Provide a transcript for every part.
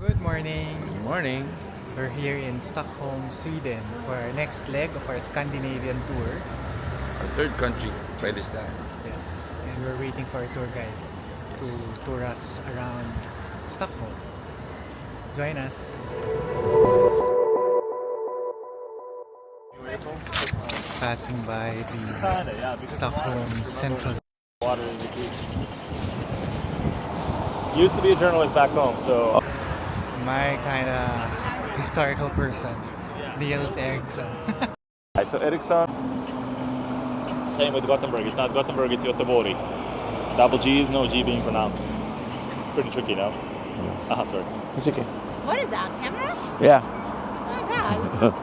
Good morning. Good morning. We're here in Stockholm, Sweden for our next leg of our Scandinavian tour. Our third country by this time. Yes, and we're waiting for a tour guide to tour us around Stockholm. Join us. Passing by the Stockholm Central. Water in the beach. Used to be a journalist back home, so My kind of historical person, Niels Eriksson. so Ericsson. Same with Gothenburg. It's not Gothenburg, it's Göteborg. Double G is no G being pronounced. It's pretty tricky now. Sorry. It's okay. What is that, camera? Yeah. Oh my god.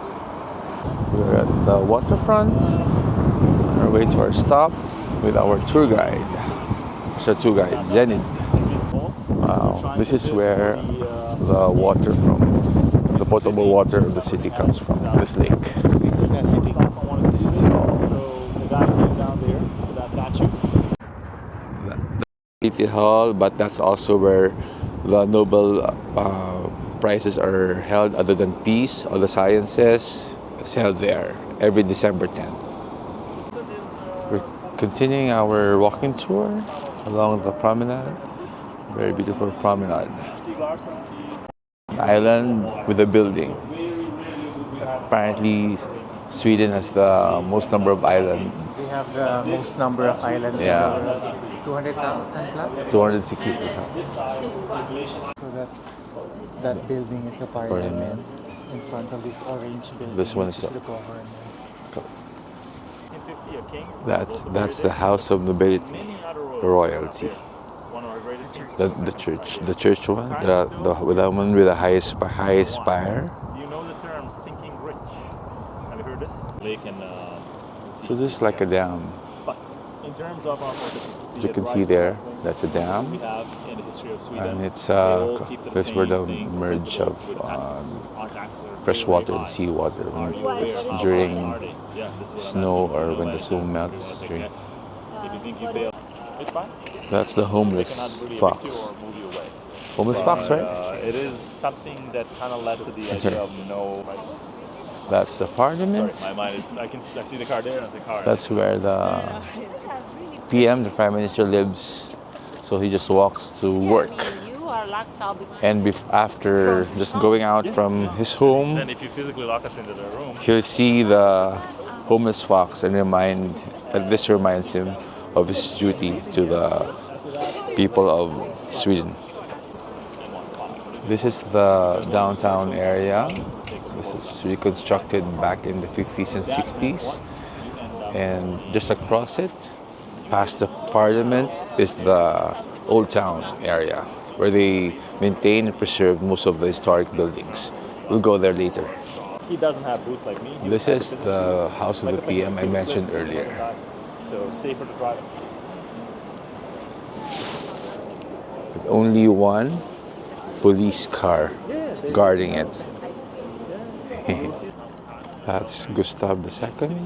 We're at the waterfront on our way to our stop with our tour guide. It's a tour guide, Zenid. Wow. This is where the water from the potable water of the city comes from, this lake. So the guy came down there with that statue. The City Hall, but that's also where the Nobel prizes are held, other than peace or the sciences. It's held there every December 10th. We're continuing our walking tour along the promenade. Very beautiful promenade. An island with a building. Apparently, Sweden has the most number of islands. We have the most number of islands. Yeah. 200,000 plus. 260%. So that building is the parliament. In front of this orange building. This one is the government. 1950, a king. That's the house of nobility, royalty. One of our greatest kings. The church one, the one with the highest spire. Do you know the terms thinking rich? Have you heard this? Lake and sea. So this is like a dam. But in terms of our politics, You can see there, that's a dam. we have in the history of Sweden. And it's they all keep to the that's where the same thing, merge principle of with taxes. Our taxes are fresh very, water very and high. seawater Are you when- aware how during high are they? Yeah, this is what I'm snow asking. or You know when my the snow answer. melts Pretty much like during- yes. If you think you bail, it's fine. That's the They homeless cannot really fox. evict you or move you away. Homeless But, fox, right? It is something that kind of led to the That's idea right. of no. That's the Sorry, parliament. my mind is. I see the car there. That's the car. That's where the PM, the Prime Minister, lives. So he just walks to work. You are locked out because And after just going out from his home, Then if you physically lock us into the room, he'll see the homeless fox and this reminds him of his duty to the people of Sweden. in one spot. This is the downtown area. This is reconstructed back in the 50s and 60s. And just across it, past the parliament, is the old town area where they maintain and preserve most of the historic buildings. We'll go there later. He doesn't have boots like me. He This has is a the business. house of the PM I mentioned earlier. So safer to drive. With only one police car guarding it. That's Gustav II,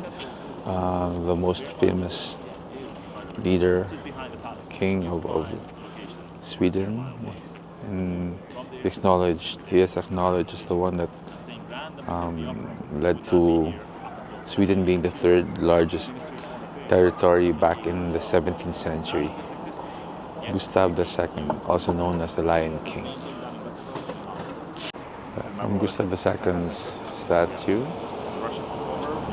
the most famous leader, king of Sweden, and he is acknowledged as the one that led to Sweden being the third largest territory back in the 17th century. Gustav II, also known as the Lion King. From Gustav II's statue,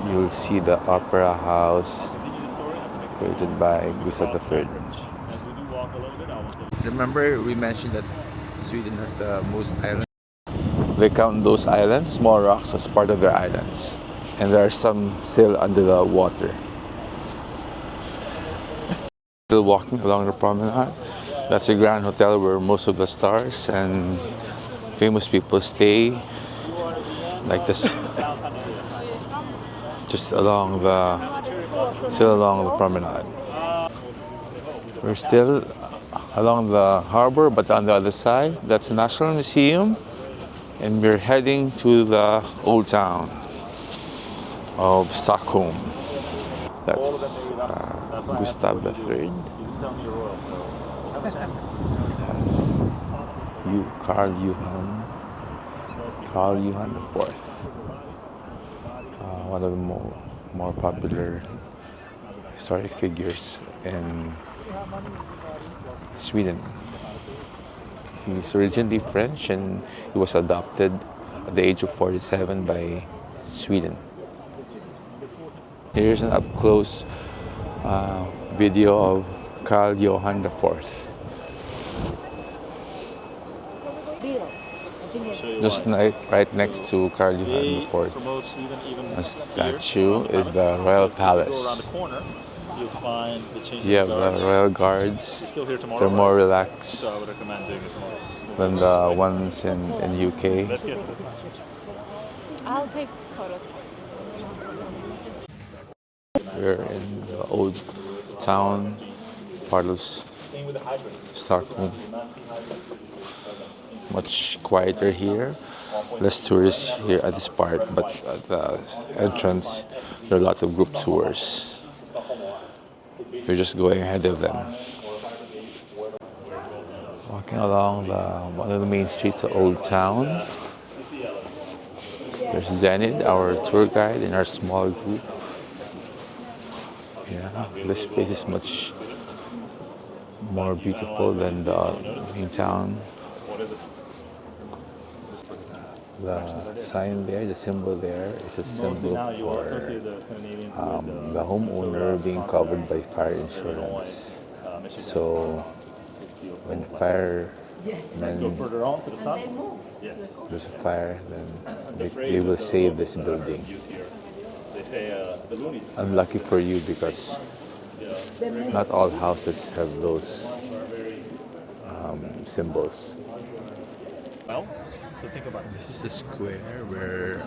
you'll see the opera house created by Gustav III. Remember we mentioned that Sweden has the most islands? They count those islands, small rocks, as part of their islands. And there are some still under the water. Still walking along the promenade. That's a grand hotel where most of the stars and famous people stay. Like this. Just along the promenade. We're still along the harbor, but on the other side, that's the National Museum, and we're heading to the old town of Stockholm. That's Gustav III. That's Carl Johan. Carl Johan IV, one of the more popular historic figures in Sweden. He's originally French and he was adopted at the age of 47 by Sweden. Here's an up-close video of Carl Johan IV. Just right next to Carl Johan IV, a statue is the Royal Palace. You'll find the changing You have the guards. Royal Guards. You're still here tomorrow, They're more right? relaxed So I would recommend doing it tomorrow. than the ones in UK. Let's get I'll take photos. We're in the old town part of same with the hydrants. Stockholm. Much quieter here. Less tourists here at this part, but at the entrance there are a lot of group tours. We're just going ahead of them. Walking along one of the main streets of Old Town. There's Zenid, our tour guide in our small group. Yeah, this place is much more beautiful than the main town. The sign there, the symbol there, is a symbol for the homeowner being covered by fire insurance. So when Further on to the sun. Yes. there's a fire, then they will save this building. They say the loonies. Unlucky for you because not all houses have those symbols. Well, so think about This is the square where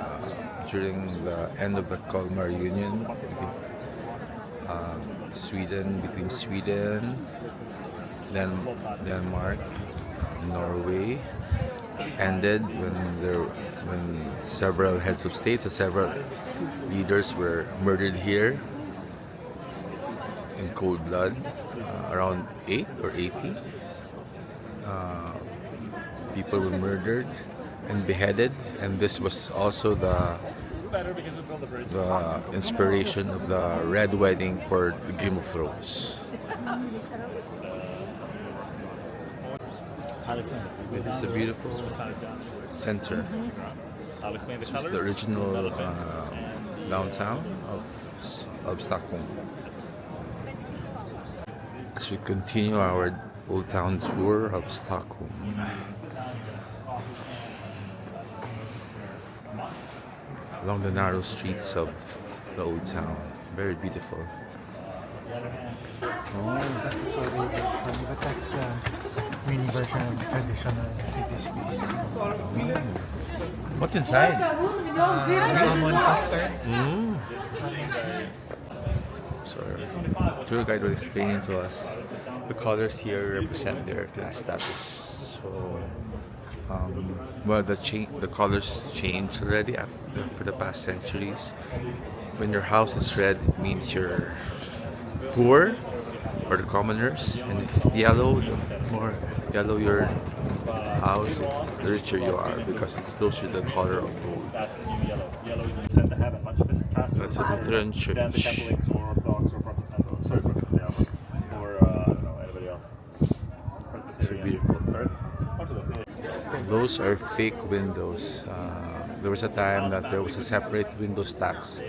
during the end of the Kalmar Union, between Sweden, then Denmark, Norway, ended when several heads of state, so several leaders were murdered here in cold blood, around 8 or 80. People were murdered and beheaded, and this was also the inspiration of the Red Wedding for the Game of Thrones. This is a beautiful center. This was the original downtown of Stockholm. As we continue our Old Town tour of Stockholm. Along the narrow streets of the Old Town. Very beautiful. Oh, that's so really funny, but that's the mini version of the traditional Swedish feast. What's inside? Almond custard. So, tour guide was explaining to us the colors here represent their class status. So, the colors changed already for the past centuries. When your house is red, it means you're poor or the commoners, and if yellow, the more yellow your house, the richer you are because it's closer to the color of gold. Yellow is sent to heaven much faster. That's a Lutheran Than the church. Catholics or Orthodox or Protestant, or I don't know, anybody else. So beautiful. Sorry? Those are fake windows. There was a time that there was a separate windows tax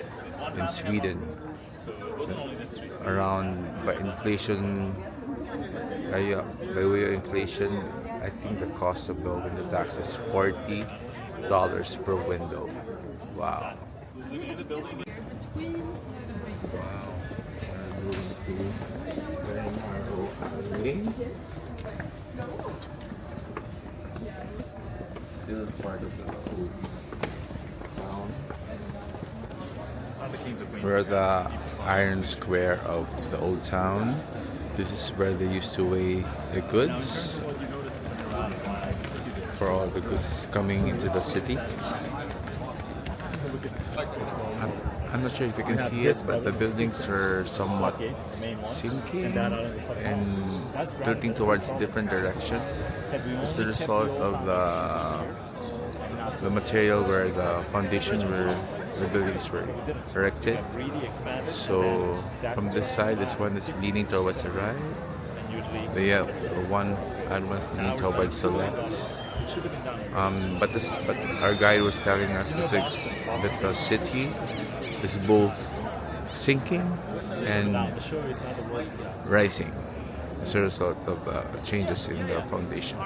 in Sweden. By way of inflation, I think the cost of the window tax is $40 per window. Wow. Still part of the old town. We're at the Iron Square of the Old Town. This is where they used to weigh the goods for all the goods coming into the city. I'm not sure if you can see it, but the buildings are somewhat sinking and tilting towards a different direction. It's a result of the the material where the foundation were the buildings were erected. Really expanded. So from this side, this one is leaning towards the right. And usually They have one and one's leaning towards the left. should have been done. But our guide was telling us that the city is both sinking and The show is not the word for that. rising as a result of changes in the foundation.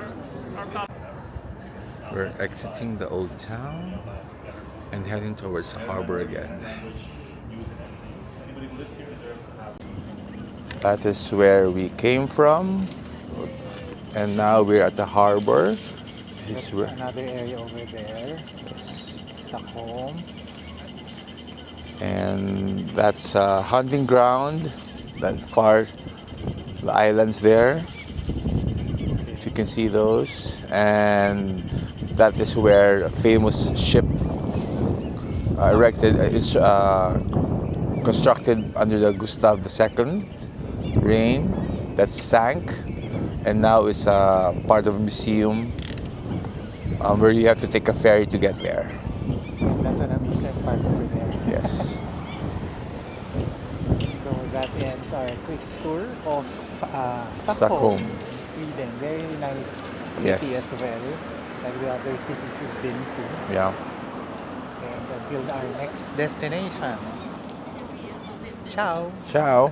We're exiting the old town and heading towards the harbor again. Anybody who lives here deserves to have. That is where we came from, and now we're at the harbor. This is where Another area over there. Stockholm. and that's a hunting ground. That far, the islands there. If you can see those, and that is where a famous ship constructed under the Gustav II reign that sank, and now is part of a museum where you have to take a ferry to get there. That's an amusement park over there. Yes. So that ends our quick tour of Stockholm. Sweden. Very nice city Yes. as well, like the other cities we've been to. Yeah. And until our next destination. Ciao! Ciao.